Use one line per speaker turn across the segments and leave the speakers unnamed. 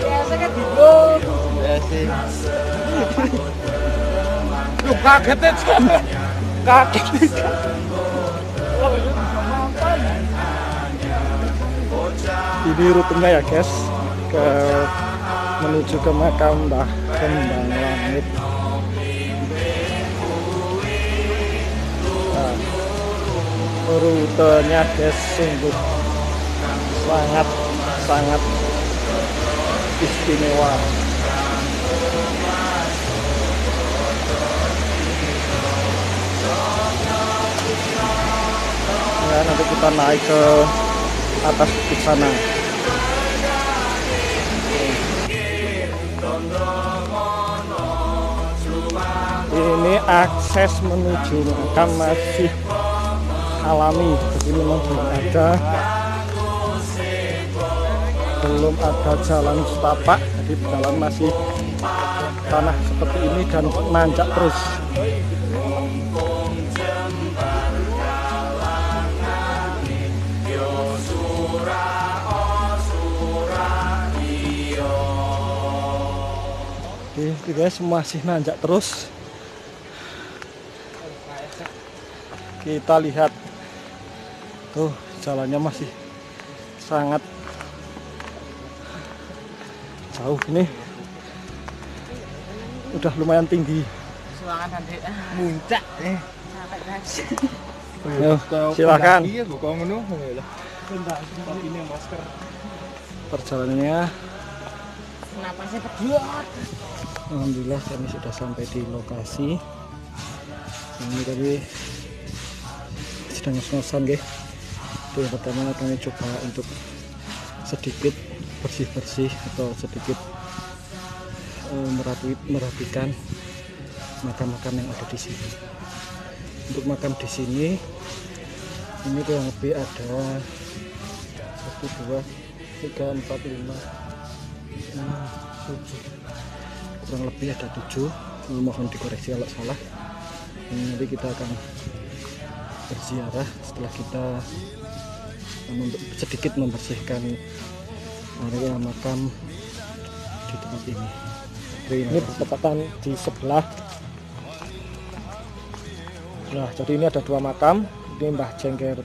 Biasa kan gitu.
Biasa.
Lu kaget aja. Kaget.
Ini rutenya ya guys, menuju ke makam Mbah Kembang Langit. Nah, rutenya guys sungguh sangat istimewa. Ya, nanti kita naik ke atas bukit sana. Ini akses menuju makam masih alami, jadi memang belum ada jalan setapak, jadi jalan masih tanah seperti ini dan nanjak terus. Oke guys, masih nanjak terus. Kita lihat tuh jalannya masih sangat jauh, ini udah lumayan tinggi.
Semangat nanti muncak nih.
Yo, silakan. Perjalanannya
Napasnya pedot.
alhamdulillah kami sudah sampai di lokasi. Ini tadi sedang ngos-ngosan guys. Itu yang pertama kami coba untuk sedikit bersih-bersih atau sedikit merapikan makam-makam yang ada di sini. Untuk makam di sini ini kurang lebih ada 1, 2, 3, 4, 5, 6, 7, kurang lebih ada 7. Mohon dikoreksi kalau salah. Ini nanti kita akan berziarah setelah kita sedikit membersihkan area makam di tempat ini. Ini bertepatan di sebelah. Nah, jadi ini ada 2 makam. Ini Mbah Jengger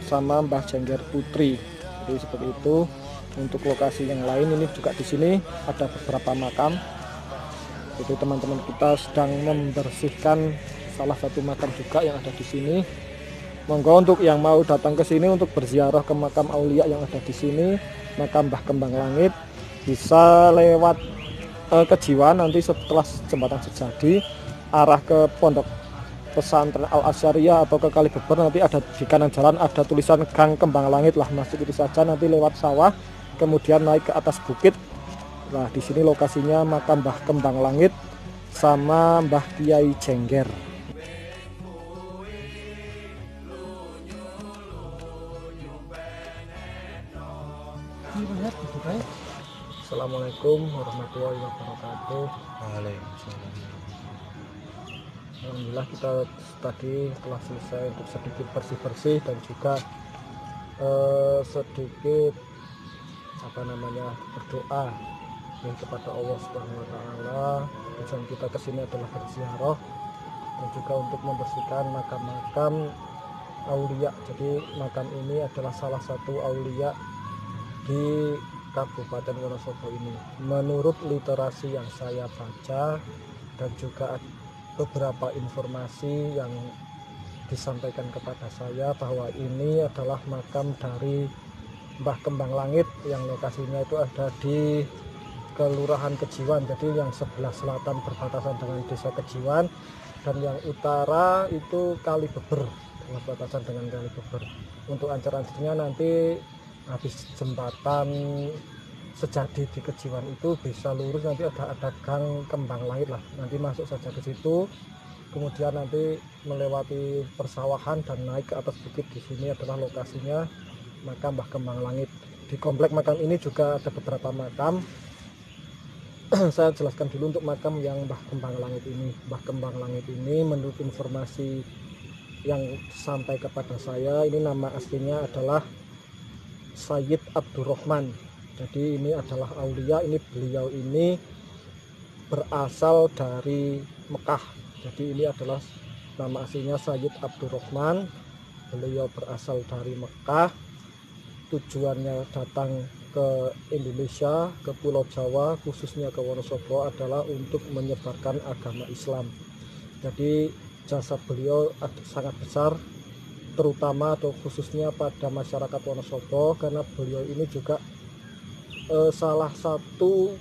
sama Mbah Jengger Putri. Jadi seperti itu. Untuk lokasi yang lain ini juga di sini ada beberapa makam. Jadi teman-teman kita sedang membersihkan salah satu makam juga yang ada di sini. Monggo untuk yang mau datang ke sini untuk berziarah ke makam aulia yang ada di sini, makam Mbah Kembang Langit, bisa lewat Kejiwan nanti setelah jembatan Sejadi arah ke Pondok Pesantren Al Asyariah atau ke Kalibeber, nanti ada di kanan jalan ada tulisan Gang Kembang Langit lah, masuk itu saja, nanti lewat sawah kemudian naik ke atas bukit. Nah, di sini lokasinya makam Mbah Kembang Langit sama Mbah Kiai Jengger. Assalamualaikum warahmatullahi wabarakatuh.
Waalaikumsalam.
Alhamdulillah kita tadi telah selesai untuk sedikit bersih-bersih dan juga sedikit berdoa kepada Allah Subhanahu wa taala. Tujuan kita ke sini adalah berziarah dan juga untuk membersihkan makam-makam aulia. Jadi makam ini adalah salah satu aulia di Kabupaten Wonosobo ini. Menurut literasi yang saya baca dan juga beberapa informasi yang disampaikan kepada saya bahwa ini adalah makam dari Mbah Kembang Langit yang lokasinya itu ada di Kelurahan Kejiwan, jadi yang sebelah selatan berbatasan dengan Desa Kejiwan dan yang utara itu Kalibeber, berbatasan dengan Kalibeber. Untuk ancar-ancarnya nanti habis jembatan Sejadi di Kejiwan itu bisa lurus, nanti ada Gang Kembang Langit lah, nanti masuk saja ke situ, kemudian nanti melewati persawahan dan naik ke atas bukit. Di sini adalah lokasinya makam Mbah Kembang Langit. Di komplek makam ini juga ada beberapa makam. Saya jelaskan dulu untuk makam yang Mbah Kembang Langit ini. Mbah Kembang Langit ini menurut informasi yang sampai kepada saya, ini nama aslinya adalah Sayyid Abdurrahman. Jadi ini adalah aulia, ini beliau ini berasal dari Mekah. Jadi ini adalah nama aslinya Sayyid Abdurrahman. Beliau berasal dari Mekah. Tujuannya datang ke Indonesia, ke Pulau Jawa, khususnya ke Wonosobo adalah untuk menyebarkan agama Islam. Jadi jasa beliau sangat besar, terutama atau khususnya pada masyarakat Wonosobo, karena beliau ini juga salah satu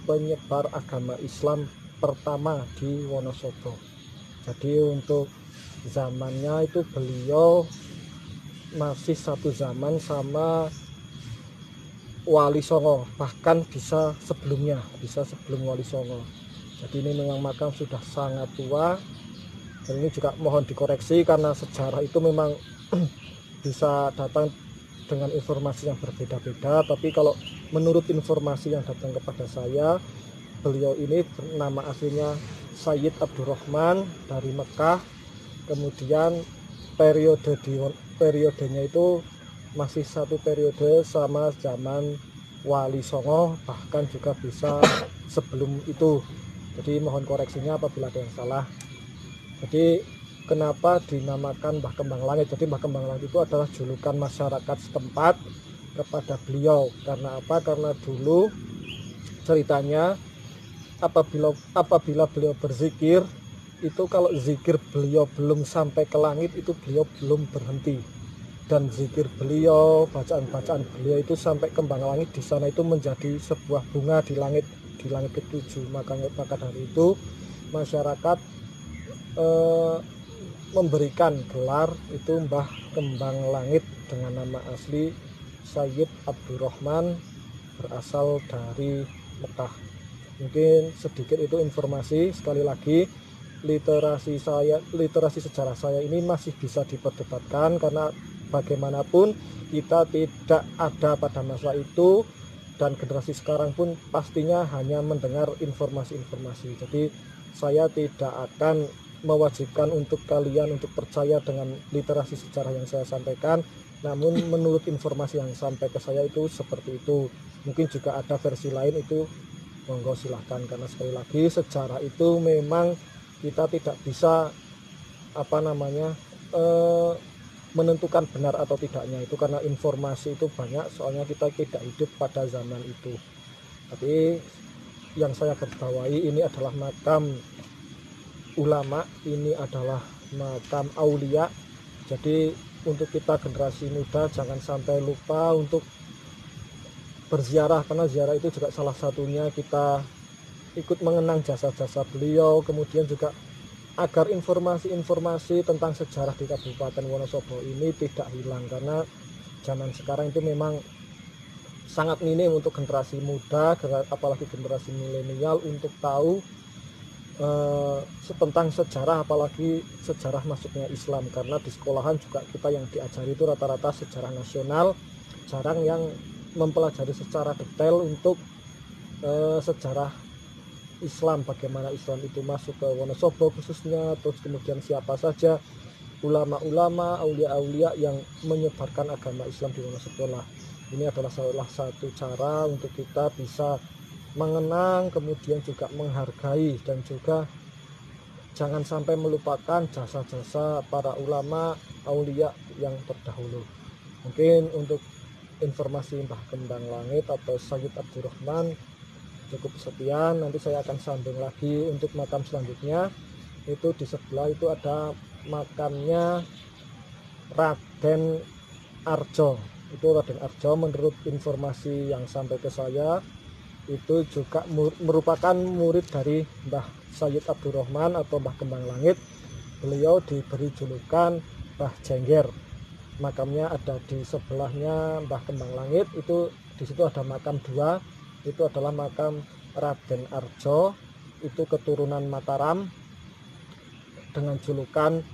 penyebar agama Islam pertama di Wonosobo. Jadi untuk zamannya itu beliau masih satu zaman sama Wali Songo, bahkan bisa sebelum Wali Songo. Jadi ini memang makam sudah sangat tua, dan ini juga mohon dikoreksi karena sejarah itu memang bisa datang dengan informasi yang berbeda-beda. Tapi kalau menurut informasi yang datang kepada saya, beliau ini nama aslinya Sayyid Abdurrahman dari Mekah. Kemudian periodenya itu masih satu periode sama zaman Wali Songo, bahkan juga bisa sebelum itu. Jadi mohon koreksinya apabila ada yang salah. Jadi kenapa dinamakan Mbah Kembang Langit? Jadi Mbah Kembang Langit itu adalah julukan masyarakat setempat kepada beliau. Karena apa? Karena dulu ceritanya apabila beliau berzikir, itu kalau zikir beliau belum sampai ke langit, itu beliau belum berhenti. Dan zikir beliau, bacaan-bacaan beliau itu sampai kembang langit, di sana itu menjadi sebuah bunga di langit ketujuh. Maka dari itu masyarakat memberikan gelar itu Mbah Kembang Langit dengan nama asli Sayyid Abdurrahman, berasal dari Mekah. Mungkin sedikit itu informasi. Sekali lagi, literasi sejarah saya ini masih bisa diperdebatkan, karena bagaimanapun kita tidak ada pada masa itu, dan generasi sekarang pun pastinya hanya mendengar informasi-informasi. Jadi saya tidak akan mewajibkan untuk kalian untuk percaya dengan literasi sejarah yang saya sampaikan, namun menurut informasi yang sampai ke saya itu seperti itu. Mungkin juga ada versi lain, itu monggo silahkan, karena sekali lagi sejarah itu memang kita tidak bisa menentukan benar atau tidaknya itu, karena informasi itu banyak, soalnya kita tidak hidup pada zaman itu. Tapi yang saya garisbawahi, ini adalah makam ulama, ini adalah makam aulia. Jadi untuk kita generasi muda jangan sampai lupa untuk berziarah, karena ziarah itu juga salah satunya kita ikut mengenang jasa-jasa beliau. Kemudian juga agar informasi-informasi tentang sejarah di Kabupaten Wonosobo ini tidak hilang, karena zaman sekarang itu memang sangat minim untuk generasi muda, apalagi generasi milenial, untuk tahu tentang sejarah, apalagi sejarah masuknya Islam. Karena di sekolahan juga kita yang diajari itu rata-rata sejarah nasional, jarang yang mempelajari secara detail untuk sejarah Islam, bagaimana Islam itu masuk ke Wonosobo khususnya, terus kemudian siapa saja ulama-ulama, aulia-aulia yang menyebarkan agama Islam di Wonosobo. Ini adalah salah satu cara untuk kita bisa mengenang, kemudian juga menghargai, dan juga jangan sampai melupakan jasa-jasa para ulama aulia yang terdahulu. Mungkin untuk informasi Mbah Kembang Langit atau Sayyid Abdurrahman cukup sekian. Nanti saya akan sambung lagi untuk makam selanjutnya. Itu di sebelah itu ada makamnya Raden Arjo. Itu Raden Arjo, menurut informasi yang sampai ke saya, itu juga merupakan murid dari Mbah Sayyid Abdurrahman atau Mbah Kembang Langit. Beliau diberi julukan Mbah Jengger. Makamnya ada di sebelahnya Mbah Kembang Langit. Itu di situ ada makam dua. Itu adalah makam Raden Arjo, itu keturunan Mataram dengan julukan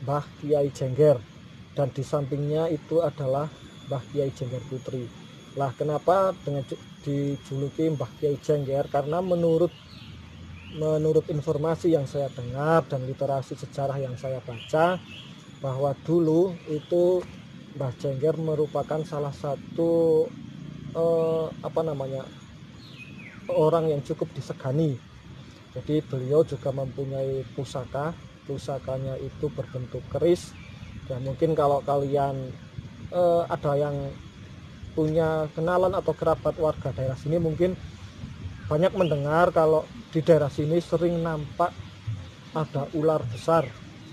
Mbah Kiai Jengger, dan di sampingnya itu adalah Mbah Kiai Jengger Putri. Lah kenapa dengan dijuluki Mbah Kiai Jengger? Karena menurut informasi yang saya dengar dan literasi sejarah yang saya baca, bahwa dulu itu Mbah Jengger merupakan salah satu orang yang cukup disegani. Jadi beliau juga mempunyai pusakanya itu berbentuk keris. Dan mungkin kalau kalian ada yang punya kenalan atau kerabat warga daerah sini, mungkin banyak mendengar kalau di daerah sini sering nampak ada ular besar.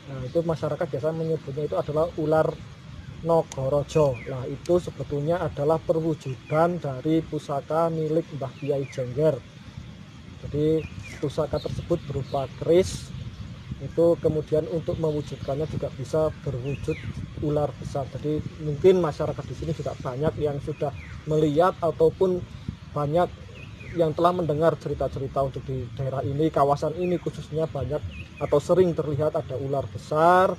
Nah, itu masyarakat biasa menyebutnya itu adalah ular Nagaraja. Nah, itu sebetulnya adalah perwujudan dari pusaka milik Mbah Kyai Jengger. Jadi pusaka tersebut berupa keris. Itu kemudian untuk mewujudkannya juga bisa berwujud ular besar. Jadi mungkin masyarakat di sini juga banyak yang sudah melihat ataupun banyak yang telah mendengar cerita-cerita untuk di daerah ini, kawasan ini khususnya banyak atau sering terlihat ada ular besar.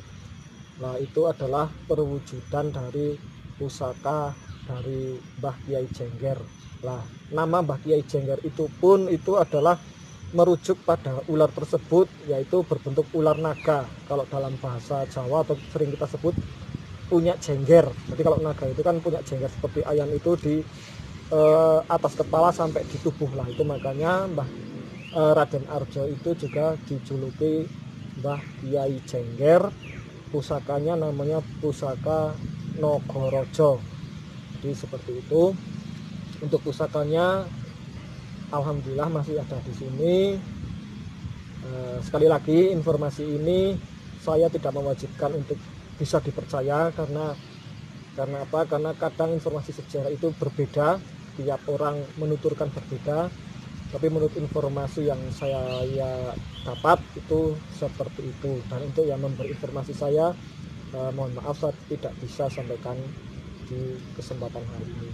Nah, itu adalah perwujudan dari pusaka dari Mbah Kyai Jengger. Nah, nama Mbah Kyai Jengger itu pun itu adalah merujuk pada ular tersebut, yaitu berbentuk ular naga. Kalau dalam bahasa Jawa atau sering kita sebut punya jengger. Jadi kalau naga itu kan punya jengger seperti ayam itu di atas kepala sampai di tubuh. Lah itu makanya Raden Arjo itu juga dijuluki Mbah Kyai Jengger. Pusakanya namanya pusaka Nagaraja. Jadi seperti itu. Untuk pusakanya alhamdulillah masih ada di sini. Sekali lagi informasi ini saya tidak mewajibkan untuk bisa dipercaya karena apa? Karena kadang informasi sejarah itu berbeda, tiap orang menuturkan berbeda. Tapi menurut informasi yang saya dapat itu seperti itu. Dan untuk yang memberi informasi saya, mohon maaf saya tidak bisa sampaikan di kesempatan hari ini.